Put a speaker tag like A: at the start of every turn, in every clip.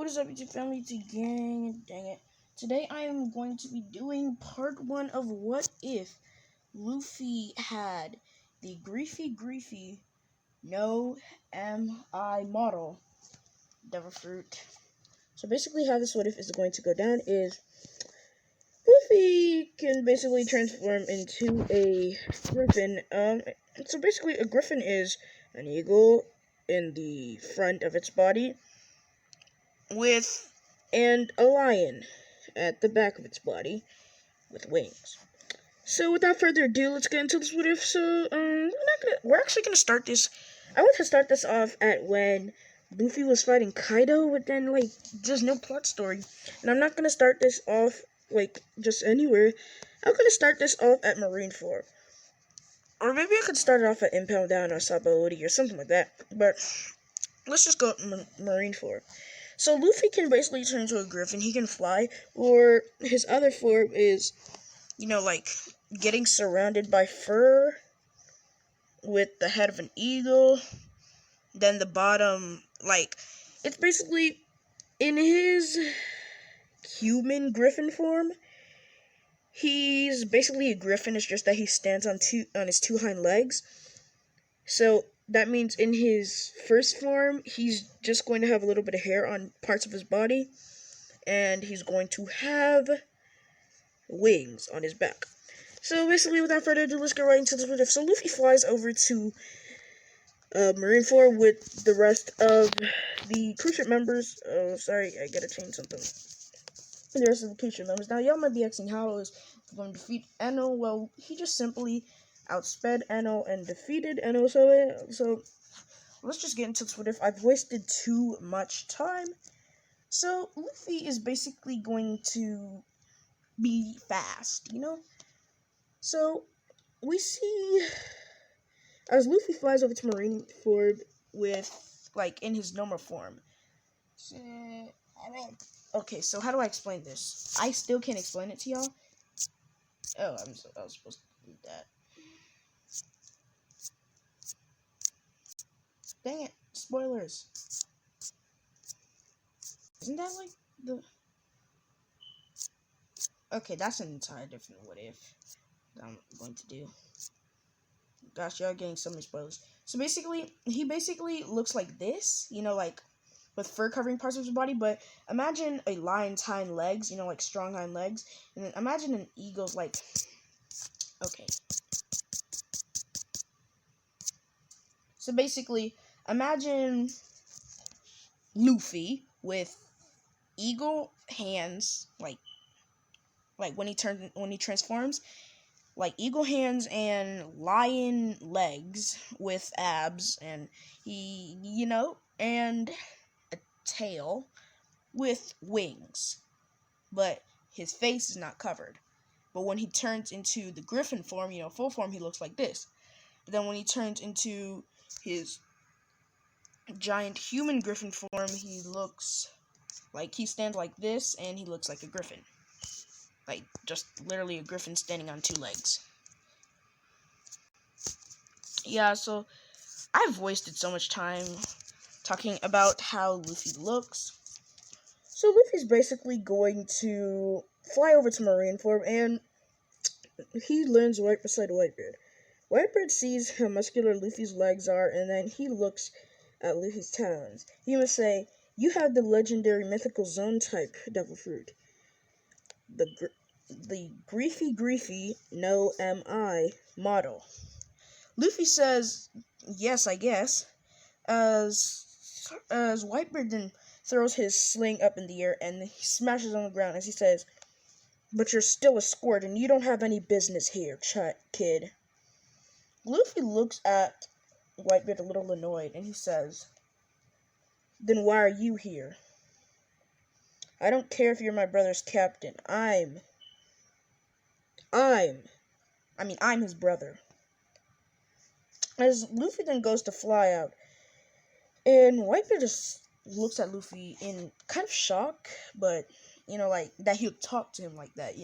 A: what is up, YouTube family? It's gang. Dang it. Today I am going to be doing part 1 of what if Luffy had the grifi no MI model devil fruit. So basically how this what if is going to go down is Luffy can basically transform into a griffin. So basically a griffin is an eagle in the front of its body and a lion at the back of its body with wings. So without further ado, let's get into this what if. So we're actually gonna start this. I want to start this off at when Luffy was fighting Kaido, but then there's no plot story, and I'm not gonna start this off just anywhere. I'm gonna start this off at Marineford, or maybe I could start it off at Impel Down or Sabaody or something like that. But let's just go at Marineford. So Luffy can basically turn into a griffin. He can fly, or his other form is, getting surrounded by fur with the head of an eagle. Then the bottom, it's basically in his human griffin form. He's basically a griffin. It's just that he stands on his two hind legs. So that means in his first form, he's just going to have a little bit of hair on parts of his body, and he's going to have wings on his back. So basically, without further ado, let's get right into this video. So Luffy flies over to Marineford with the rest of the crew ship members. Oh, sorry, I gotta change something. And the rest of the crew ship members. Now, y'all might be asking how is going to defeat Eno. Well, he just simply outsped Eno and defeated Eno. So let's just get into this. What if I've wasted too much time? So Luffy is basically going to be fast, So we see as Luffy flies over to Marineford with in his normal form. Okay, so how do I explain this? I still can't explain it to y'all. Oh, I was supposed to do that. Dang it! Spoilers. Isn't that the? Okay, that's an entire different what if that I'm going to do. Gosh, y'all getting so many spoilers. So basically, he basically looks like this, with fur covering parts of his body. But imagine a lion's hind legs, strong hind legs, and then imagine an eagle's okay. So basically, imagine Luffy with eagle hands, when he transforms, eagle hands and lion legs with abs, and and a tail with wings, but his face is not covered. But when he turns into the griffin form, full form, he looks like this. But then when he turns into his giant human griffin form, he looks like he stands like this, and he looks like a griffin. Just literally a griffin standing on two legs. Yeah, so I've wasted so much time talking about how Luffy looks. So Luffy's basically going to fly over to Marineford, and he lands right beside Whitebeard. Whitebeard sees how muscular Luffy's legs are, and then he looks at Luffy's talons. He must say, "You have the legendary mythical zone type devil fruit. The grifi no MI model." Luffy says, "Yes, I guess." As Whitebeard then throws his sling up in the air and he smashes on the ground as he says, "But you're still a squirt and you don't have any business here, kid." Luffy looks at Whitebeard a little annoyed and he says, "Then why are you here? I don't care if you're my brother's captain. I'm his brother." As Luffy then goes to fly out, and Whitebeard just looks at Luffy in kind of shock, but, that he'll talk to him like that,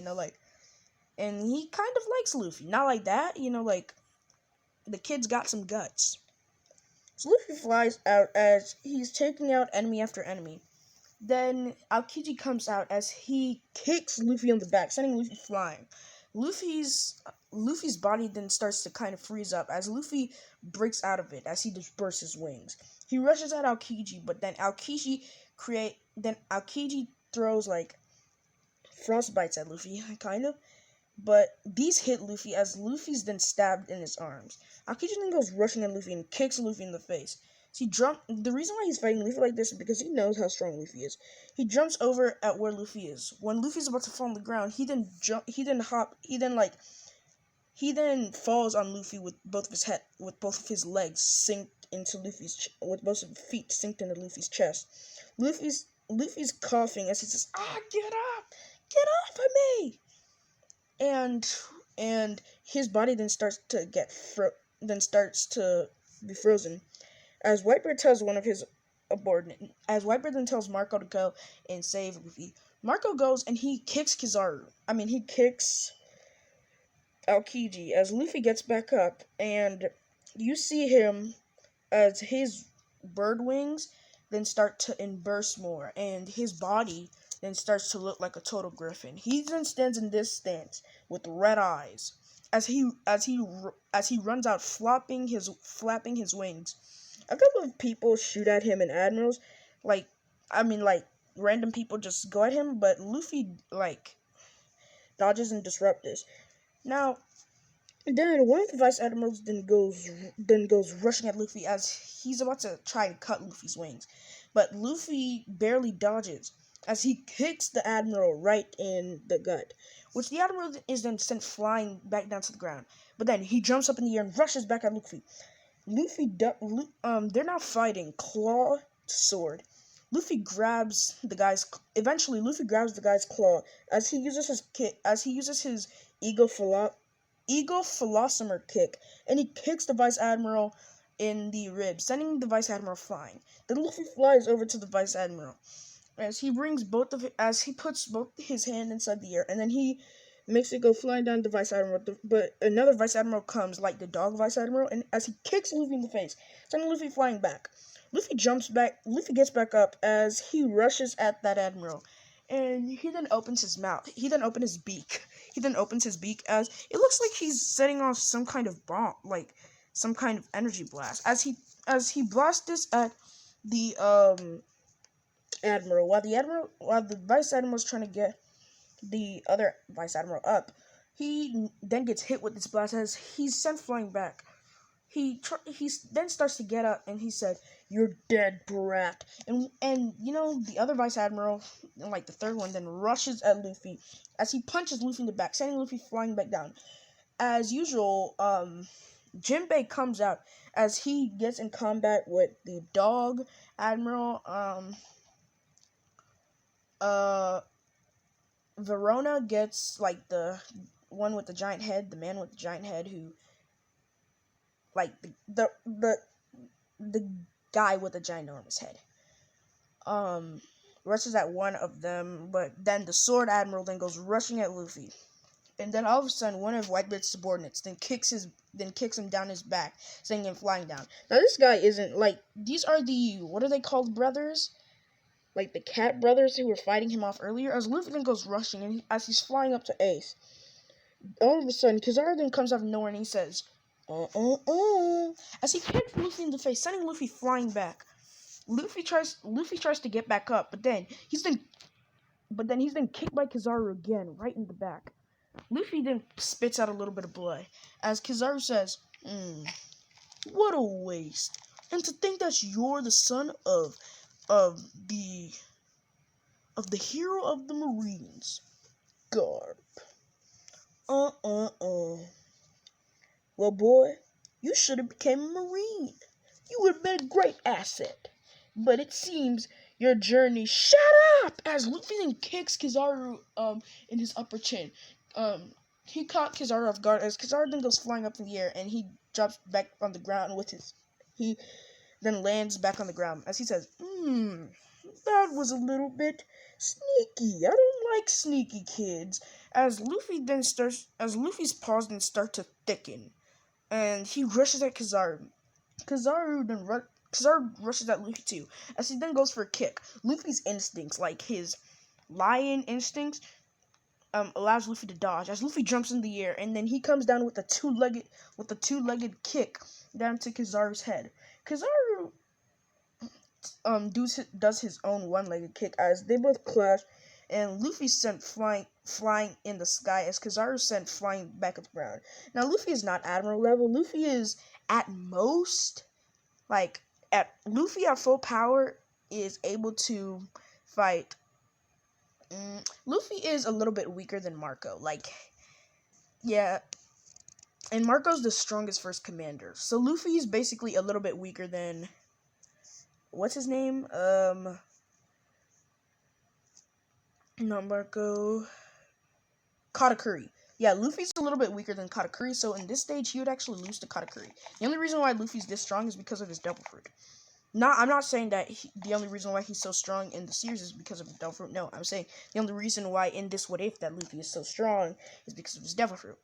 A: and he kind of likes Luffy. Not like that, the kid's got some guts. So Luffy flies out as he's taking out enemy after enemy. Then Aokiji comes out as he kicks Luffy on the back, sending Luffy flying. Luffy's body then starts to kind of freeze up as Luffy breaks out of it as he disperses his wings. He rushes at Aokiji, but then Aokiji throws like frost bites at Luffy, kind of. But these hit Luffy as Luffy's then stabbed in his arms. Aokiji then goes rushing at Luffy and kicks Luffy in the face. The reason why he's fighting Luffy like this is because he knows how strong Luffy is. He jumps over at where Luffy is. When Luffy's about to fall on the ground, he then falls on Luffy with both of his legs with both of his feet synced into Luffy's chest. Luffy's coughing as he says, get off of me!" And his body then starts to be frozen. As Whitebeard tells Whitebeard then tells Marco to go and save Luffy. Marco goes and he kicks he kicks Aokiji as Luffy gets back up, and you see him as his bird wings then start to burst more, and his body then starts to look like a total griffin. He then stands in this stance with red eyes as he runs out, flapping his wings. A couple of people shoot at him and admirals, random people just go at him, but Luffy dodges and disrupts this. Now, then one of the vice admirals then goes rushing at Luffy as he's about to try and cut Luffy's wings, but Luffy barely dodges as he kicks the admiral right in the gut, which the admiral is then sent flying back down to the ground. But then he jumps up in the air and rushes back at Luffy. They're now fighting claw to sword. Luffy grabs the guy's claw as he uses his Ego Philosopher kick, and he kicks the Vice Admiral in the ribs, sending the Vice Admiral flying. Then Luffy flies over to the Vice Admiral as he puts both his hand inside the air, and then he makes it go flying down the Vice Admiral. But another Vice Admiral comes, like the dog Vice Admiral, and as he kicks Luffy in the face, sending Luffy flying back. Luffy gets back up as he rushes at that Admiral, and he then opens his mouth. He then opens his beak as it looks like he's setting off some kind of bomb, like some kind of energy blast. As he blasts this at the Admiral, while the Vice Admiral's trying to get the other Vice Admiral up, he then gets hit with this blast as he's sent flying back. He then starts to get up and he said, "You're dead, brat." And the other Vice Admiral, like the third one, then rushes at Luffy as he punches Luffy in the back, sending Luffy flying back down. As usual, Jinbei comes out as he gets in combat with the dog Admiral. Verona gets like the one with the giant head, the man with the giant head who, like the guy with the ginormous head. Rushes at one of them, but then the Sword Admiral then goes rushing at Luffy, and then all of a sudden one of Whitebeard's subordinates then kicks him down his back, sending him flying down. Now this guy isn't these are the, what are they called, brothers? Like the cat brothers who were fighting him off earlier. As Luffy then goes rushing, and as he's flying up to Ace, all of a sudden Kizaru then comes out of nowhere and he says, as he kicks Luffy in the face, sending Luffy flying back. Luffy tries to get back up, but then he's then kicked by Kizaru again, right in the back. Luffy then spits out a little bit of blood, as Kizaru says, "What a waste! And to think that you're the son of the hero of the Marines, Garp. Well, boy, you should have became a Marine. You would have been a great asset. But it seems your journey..." Shut up! As Luffy then kicks Kizaru in his upper chin. He caught Kizaru off guard as Kizaru then goes flying up in the air, and he drops back on the ground he then lands back on the ground as he says, "That was a little bit sneaky. I don't like sneaky kids." As Luffy's paws then start to thicken, and he rushes at Kizaru. Kizaru rushes at Luffy too, as he then goes for a kick. Luffy's instincts, like his lion instincts, allows Luffy to dodge as Luffy jumps in the air, and then he comes down with a two-legged kick down to Kizaru's head. Kizaru does his own one-legged kick as they both clash, and Luffy sent flying in the sky as Kizaru sent flying back at the ground. Now Luffy is not Admiral level. Luffy is at most Luffy at full power is able to fight. Luffy is a little bit weaker than Marco. Yeah, and Marco's the strongest first commander. So Luffy is basically a little bit weaker than, what's his name? Not Marco. Katakuri. Yeah, Luffy's a little bit weaker than Katakuri, so in this stage, he would actually lose to Katakuri. The only reason why Luffy's this strong is because of his devil fruit. I'm not saying that the only reason why he's so strong in the series is because of the devil fruit. No, I'm saying the only reason why in this What If that Luffy is so strong is because of his devil fruit.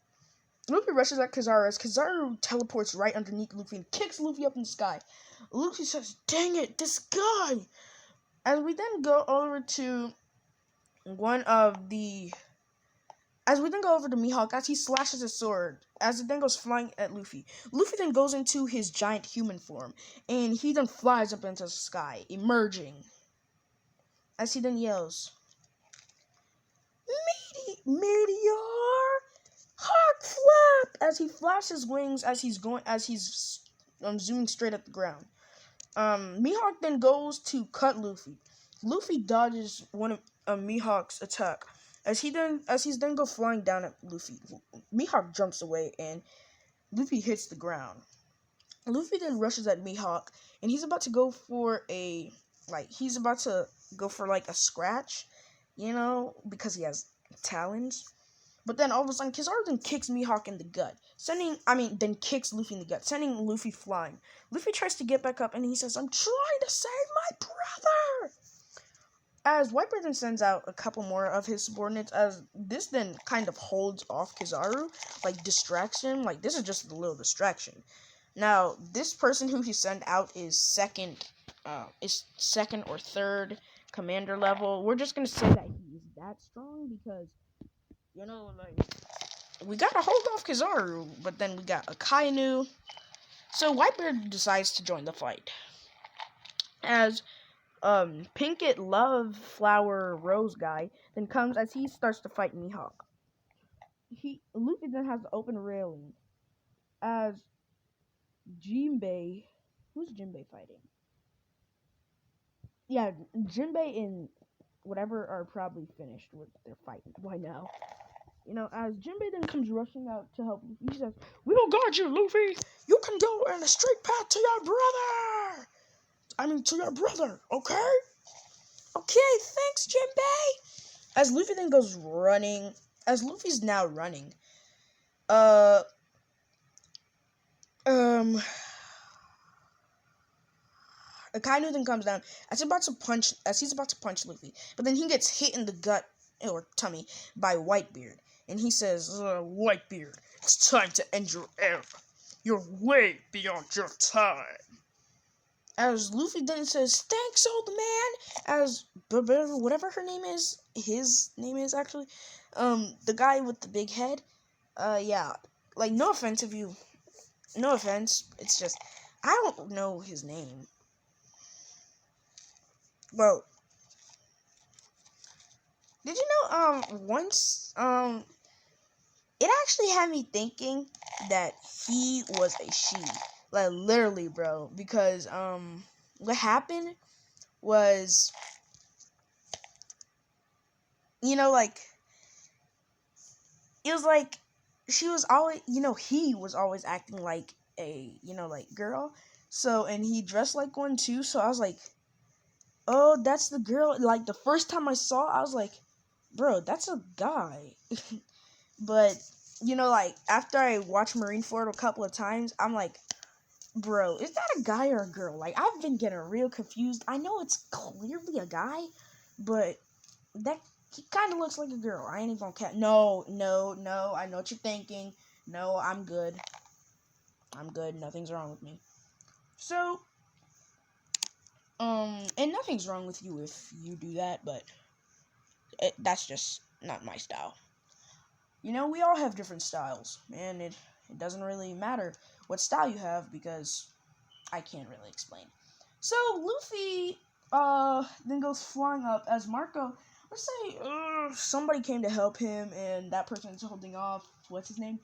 A: Luffy rushes at Kizaru as Kizaru teleports right underneath Luffy and kicks Luffy up in the sky. Luffy says, "Dang it, this guy!" As we then go over to Mihawk as he slashes his sword, as it then goes flying at Luffy. Luffy then goes into his giant human form, and he then flies up into the sky, emerging. As he then yells, Meteor! Hawk flap! As he flaps his wings as he's zooming straight at the ground. Mihawk then goes to cut Luffy. Luffy dodges one of Mihawk's attack. As he's then go flying down at Luffy, Mihawk jumps away and Luffy hits the ground. Luffy then rushes at Mihawk and he's about to go for a scratch, because he has talons. But then all of a sudden, Kizaru then kicks Mihawk in the gut, then kicks Luffy in the gut, sending Luffy flying. Luffy tries to get back up and he says, "I'm trying to save my brother!" As Whitebeard then sends out a couple more of his subordinates, as this then kind of holds off Kizaru, distraction. This is just a little distraction. Now, this person who he sent out is second or third commander level. We're just gonna say that he's that strong because, we gotta hold off Kizaru, but then we got Akainu. So Whitebeard decides to join the fight. As Pinkett Love Flower Rose guy then comes as he starts to fight Mihawk. Luffy then has the open railing as Jinbei. Who's Jinbei fighting? Yeah, Jinbei and whatever are probably finished with their fight by now. As Jinbei then comes rushing out to help Luffy, he says, "We will guard you, Luffy. You can go in a straight path to your brother. Okay? Okay, thanks, Jinbei." As Luffy then goes running, as Luffy's now running, Akainu then comes down as he's about to punch Luffy, but then he gets hit in the gut or tummy by Whitebeard, and he says, "Whitebeard, it's time to end your era. You're way beyond your time." As Luffy then says, "Thanks, old man," as whatever his name is actually, the guy with the big head, no offense, it's just, I don't know his name. Well, did you know, once, it actually had me thinking that he was a she. Literally, bro. Because, what happened was, it was she was always, he was always acting like a, girl. So, and he dressed like one too. So I was like, oh, that's the girl. The first time I saw, I was like, bro, that's a guy. But, after I watched Marineford a couple of times, I'm like, bro, is that a guy or a girl? I've been getting real confused. I know it's clearly a guy, but he kind of looks like a girl. I ain't even gonna cat. No, I know what you're thinking. No, I'm good. Nothing's wrong with me. So, And nothing's wrong with you if you do that, but that's just not my style. You know, we all have different styles, and it doesn't really matter what style you have because I can't really explain. So Luffy then goes flying up as Marco. Let's say somebody came to help him, and that person is holding off. What's his name?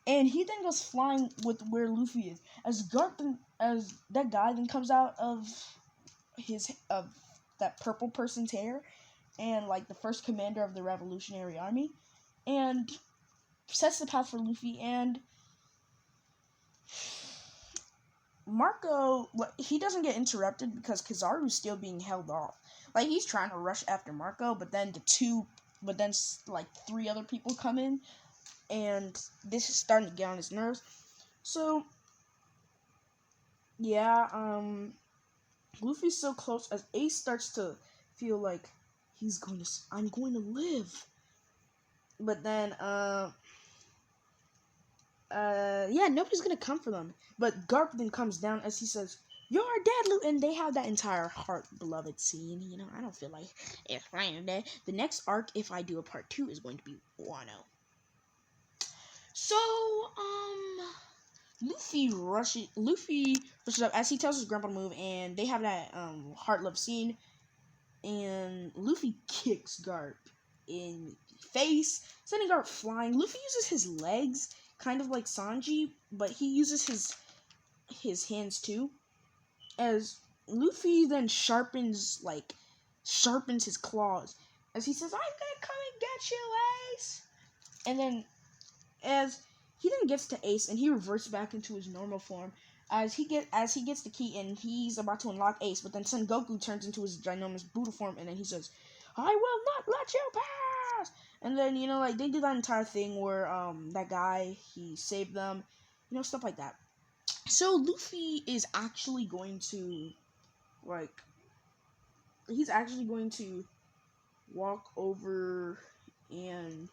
A: And he then goes flying with where Luffy is. As that guy then comes out of that purple person's hair, and like the first commander of the Revolutionary Army, and sets the path for Luffy. And Marco, he doesn't get interrupted because Kizaru's still being held off. Like, he's trying to rush after Marco, but then like 3 other people come in, and this is starting to get on his nerves. So yeah, Luffy's so close as Ace starts to feel like I'm going to live. But then yeah, nobody's gonna come for them. But Garp then comes down as he says, "You're dead, Luffy," and they have that entire heart-beloved scene. You know, I don't feel like if I am dead. The next arc, if I do a part 2, is going to be Wano. So, Luffy rushes up as he tells his grandpa to move, and they have that heart-love scene. And Luffy kicks Garp in the face, sending Garp flying. Luffy uses his legs, kind of like Sanji, but he uses his hands too. As Luffy then sharpens his claws, as he says, "I'm gonna come and get you, Ace." And then, as he then gets to Ace, and he reverts back into his normal form. As he gets the key, and he's about to unlock Ace, but then Son Goku turns into his ginormous Buddha form, and then he says, "I will not let you pass." And then, you know, like, they do that entire thing where that guy, he saved them, you know, stuff like that. So Luffy is actually going to walk over, and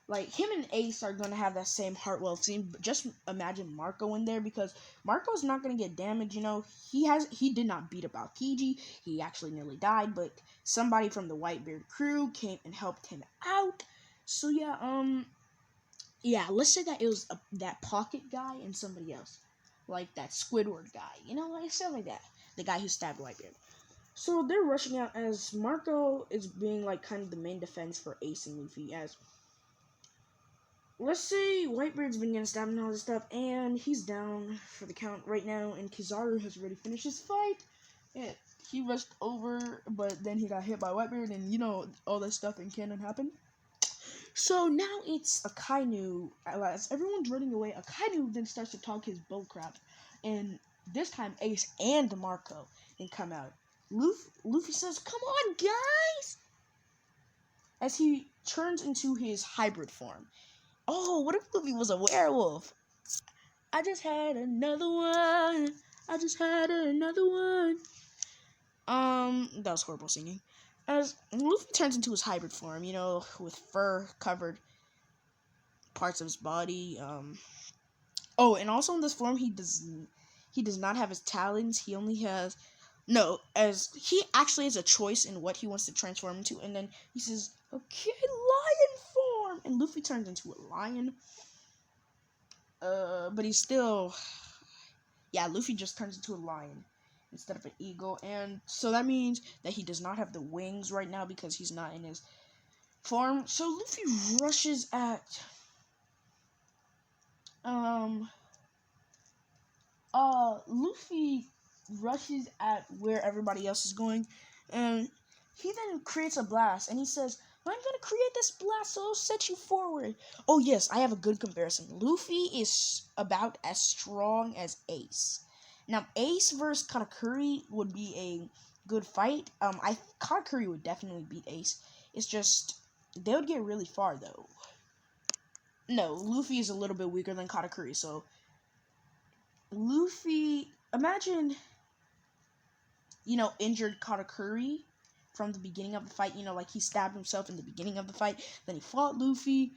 A: like, him and Ace are gonna have that same Heartwell scene. But just imagine Marco in there, because Marco's not gonna get damaged. You know, he did not beat up Aokiji. He actually nearly died, but somebody from the Whitebeard crew came and helped him out. So yeah, let's say that it was that Pocket guy and somebody else, like that Squidward guy. You know, like stuff like that. The guy who stabbed Whitebeard. So they're rushing out as Marco is being like kind of the main defense for Ace and Luffy. As let's say Whitebeard's been getting stabbed and all this stuff, and he's down for the count right now, and Kizaru has already finished his fight. And he rushed over, but then he got hit by Whitebeard, and you know, all that stuff in canon happened. So now it's Akainu. As everyone's running away, Akainu then starts to talk his bullcrap, and this time Ace and Marco then come out. Luffy says, "Come on, guys!" as he turns into his hybrid form. Oh, what if Luffy was a werewolf? I just had another one. I just had another one. That was horrible singing. As Luffy turns into his hybrid form, you know, with fur covered parts of his body. Oh, and also in this form, he does not have his talons. He only has as he actually has a choice in what he wants to transform into. And then he says, "Okay, lion form," and Luffy turns into a lion. But he's still, yeah, Luffy just turns into a lion instead of an eagle, and so that means that he does not have the wings right now because he's not in his form. So Luffy rushes at where everybody else is going, and he then creates a blast, and he says, "I'm gonna create this blast, so it'll set you forward." Oh yes, I have a good comparison. Luffy is about as strong as Ace. Now, Ace versus Katakuri would be a good fight. Katakuri would definitely beat Ace. It's just, they would get really far, though. No, Luffy is a little bit weaker than Katakuri, so Luffy, imagine, you know, injured Katakuri from the beginning of the fight. You know, like, he stabbed himself in the beginning of the fight, then he fought Luffy,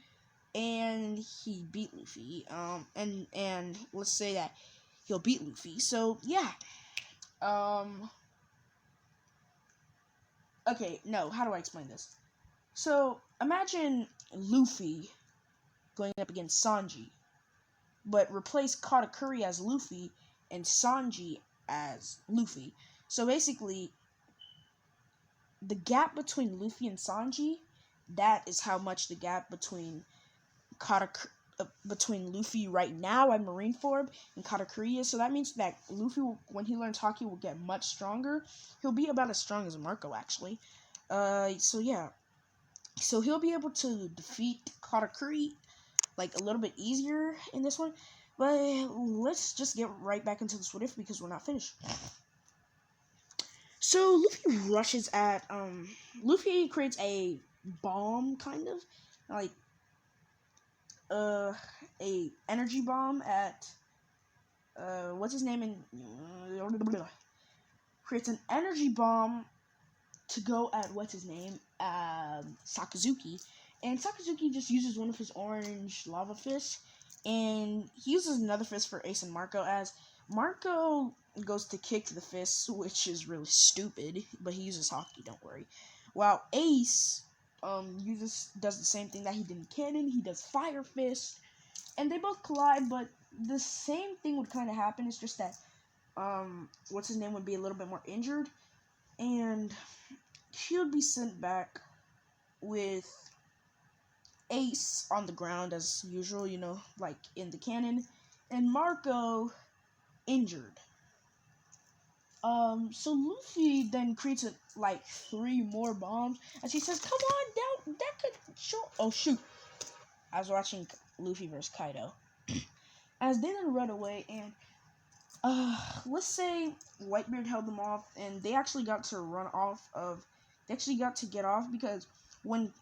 A: and he beat Luffy. And let's say that he'll beat Luffy. So, yeah. Okay, no, how do I explain this? So, imagine Luffy going up against Sanji, but replace Katakuri as Luffy and Sanji as Luffy. So basically, the gap between Luffy and Sanji, that is how much the gap between between Luffy right now at Marineford and Katakuri is. So that means that Luffy, when he learns Haki, will get much stronger. He'll be about as strong as Marco, actually. So yeah. So he'll be able to defeat Katakuri like a little bit easier in this one. But let's just get right back into this what if because we're not finished. So Luffy rushes at Luffy creates a bomb kind of like a energy bomb at what's his name in creates an energy bomb to go at what's his name Sakazuki, and Sakazuki just uses one of his orange lava fists, and he uses another fist for Ace and Marco, as Marco goes to kick the fist, which is really stupid, but he uses Haki, don't worry. While Ace does the same thing that he did in Canon. He does Fire Fist, and they both collide, but the same thing would kind of happen. It's just that what's his name would be a little bit more injured, and he would be sent back with Ace on the ground as usual, you know, like in the canon, and Marco injured. So Luffy then creates like 3 more bombs, as he says, "Come on down, that could show." Oh shoot! I was watching Luffy vs Kaido. As they then run away, and let's say Whitebeard held them off, and they actually got to run off of. They actually got to get off because when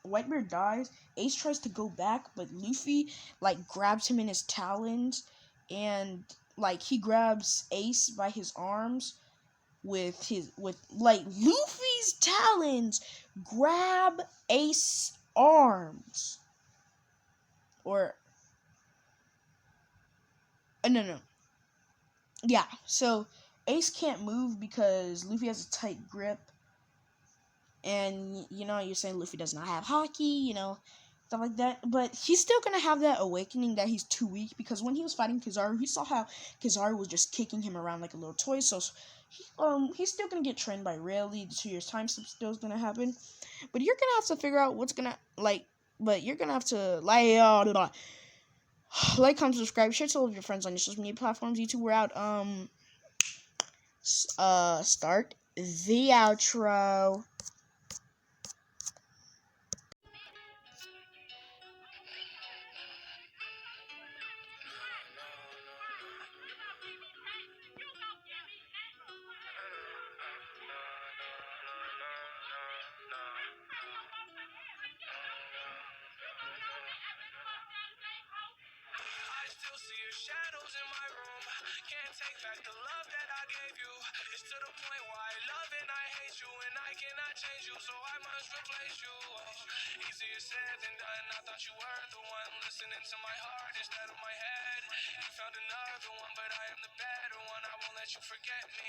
A: Whitebeard dies, Ace tries to go back, but Luffy like grabs him in his talons, and like he grabs Ace by his arms with like Luffy's talons grab Ace arms, or no. Yeah, so Ace can't move because Luffy has a tight grip. And, you know, you're saying Luffy does not have Haki, you know, stuff like that. But he's still going to have that awakening that he's too weak. Because when he was fighting Kizaru, he saw how Kizaru was just kicking him around like a little toy. So he's still going to get trained by Rayleigh. The 2 years time skip still is going to happen. But you're going to have to figure out what's going to, like, but you're going to have to, like, comment, subscribe, share to all of your friends on your social media platforms. YouTube, we're out. Start the outro. Still see your shadows in my room. Can't take back the love that I gave you. It's to the point where I love and I hate you, and I cannot change you, so I must replace you. Oh, easier said than done. I thought you were the one listening to my heart instead of my head. You found another one, but I am the better one. I won't let you forget me.